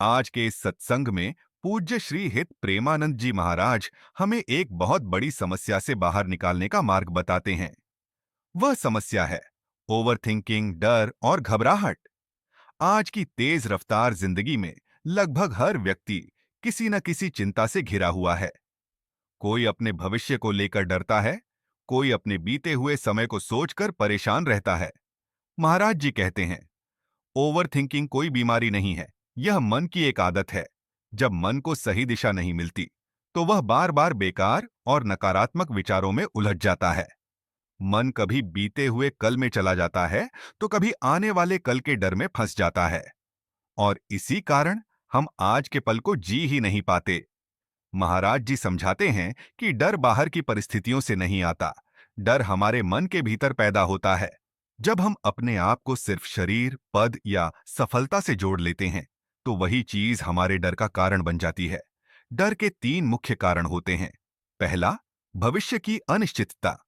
आज के इस सत्संग में पूज्य श्री हित प्रेमानंद जी महाराज हमें एक बहुत बड़ी समस्या से बाहर निकालने का मार्ग बताते हैं। वह समस्या है ओवरथिंकिंग, डर और घबराहट। आज की तेज रफ्तार जिंदगी में लगभग हर व्यक्ति किसी न किसी चिंता से घिरा हुआ है। कोई अपने भविष्य को लेकर डरता है, कोई अपने बीते हुए समय को सोचकर परेशान रहता है। महाराज जी कहते हैं, ओवरथिंकिंग कोई बीमारी नहीं है, यह मन की एक आदत है। जब मन को सही दिशा नहीं मिलती, तो वह बार बार बेकार और नकारात्मक विचारों में उलझ जाता है। मन कभी बीते हुए कल में चला जाता है, तो कभी आने वाले कल के डर में फंस जाता है। और इसी कारण हम आज के पल को जी ही नहीं पाते। महाराज जी समझाते हैं कि डर बाहर की परिस्थितियों से नहीं आता, डर हमारे मन के भीतर पैदा होता है। जब हम अपने आप को सिर्फ शरीर, पद या सफलता से जोड़ लेते हैं, तो वही चीज हमारे डर का कारण बन जाती है। डर के तीन मुख्य कारण होते हैं। पहला, भविष्य की अनिश्चितता।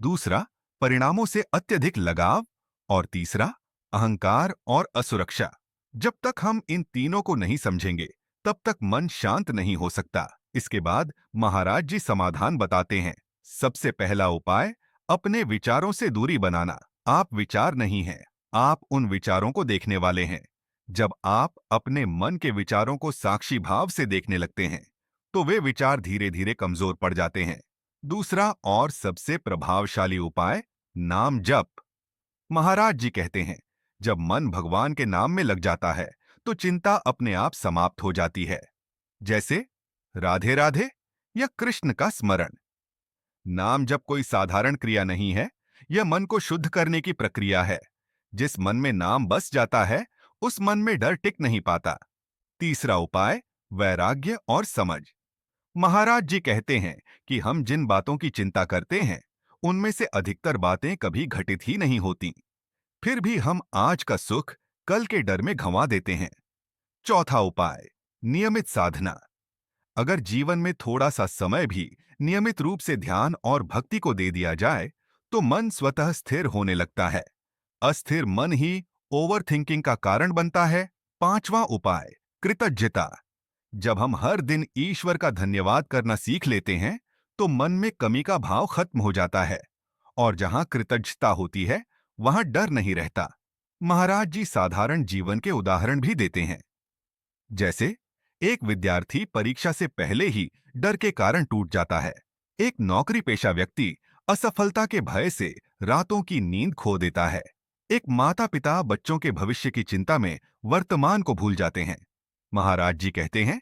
दूसरा, परिणामों से अत्यधिक लगाव। और तीसरा, अहंकार और असुरक्षा। जब तक हम इन तीनों को नहीं समझेंगे, तब तक मन शांत नहीं हो सकता। इसके बाद महाराज जी समाधान बताते हैं। सबसे पहला उपाय, अपने विचारों से दूरी बनाना। आप विचार नहीं हैं, आप उन विचारों को देखने वाले हैं। जब आप अपने मन के विचारों को साक्षी भाव से देखने लगते हैं, तो वे विचार धीरे धीरे कमजोर पड़ जाते हैं। दूसरा और सबसे प्रभावशाली उपाय, नाम जप। महाराज जी कहते हैं, जब मन भगवान के नाम में लग जाता है, तो चिंता अपने आप समाप्त हो जाती है। जैसे राधे राधे या कृष्ण का स्मरण। नाम जप कोई साधारण क्रिया नहीं है, यह मन को शुद्ध करने की प्रक्रिया है। जिस मन में नाम बस जाता है, उस मन में डर टिक नहीं पाता। तीसरा उपाय, वैराग्य और समझ। महाराज जी कहते हैं कि हम जिन बातों की चिंता करते हैं, उनमें से अधिकतर बातें कभी घटित ही नहीं होती। फिर भी हम आज का सुख कल के डर में गंवा देते हैं। चौथा उपाय, नियमित साधना। अगर जीवन में थोड़ा सा समय भी नियमित रूप से ध्यान और भक्ति को दे दिया जाए, तो मन स्वतः स्थिर होने लगता है। अस्थिर मन ही ओवरथिंकिंग का कारण बनता है। पांचवा उपाय, कृतज्ञता। जब हम हर दिन ईश्वर का धन्यवाद करना सीख लेते हैं, तो मन में कमी का भाव खत्म हो जाता है। और जहां कृतज्ञता होती है, वहां डर नहीं रहता। महाराज जी साधारण जीवन के उदाहरण भी देते हैं। जैसे एक विद्यार्थी परीक्षा से पहले ही डर के कारण टूट जाता है। एक नौकरी पेशा व्यक्ति असफलता के भय से रातों की नींद खो देता है। एक माता पिता बच्चों के भविष्य की चिंता में वर्तमान को भूल जाते हैं। महाराज जी कहते हैं,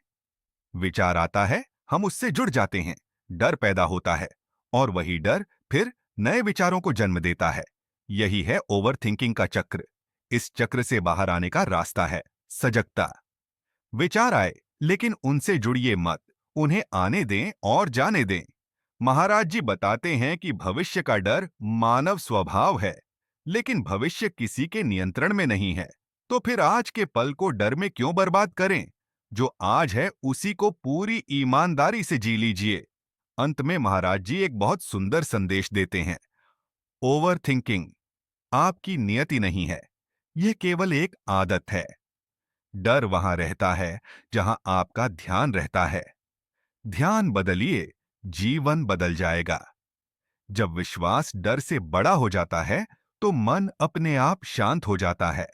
विचार आता है, हम उससे जुड़ जाते हैं, डर पैदा होता है, और वही डर फिर नए विचारों को जन्म देता है। यही है ओवरथिंकिंग का चक्र। इस चक्र से बाहर आने का रास्ता है सजगता। विचार आए, लेकिन उनसे जुड़िए मत, उन्हें आने दें और जाने दें। महाराज जी बताते हैं कि भविष्य का डर मानव स्वभाव है, लेकिन भविष्य किसी के नियंत्रण में नहीं है। तो फिर आज के पल को डर में क्यों बर्बाद करें? जो आज है उसी को पूरी ईमानदारी से जी लीजिए। अंत में महाराज जी एक बहुत सुंदर संदेश देते हैं। ओवर थिंकिंग आपकी नियति नहीं है, यह केवल एक आदत है। डर वहां रहता है जहां आपका ध्यान रहता है। ध्यान बदलिए, जीवन बदल जाएगा। जब विश्वास डर से बड़ा हो जाता है, तो मन अपने आप शांत हो जाता है।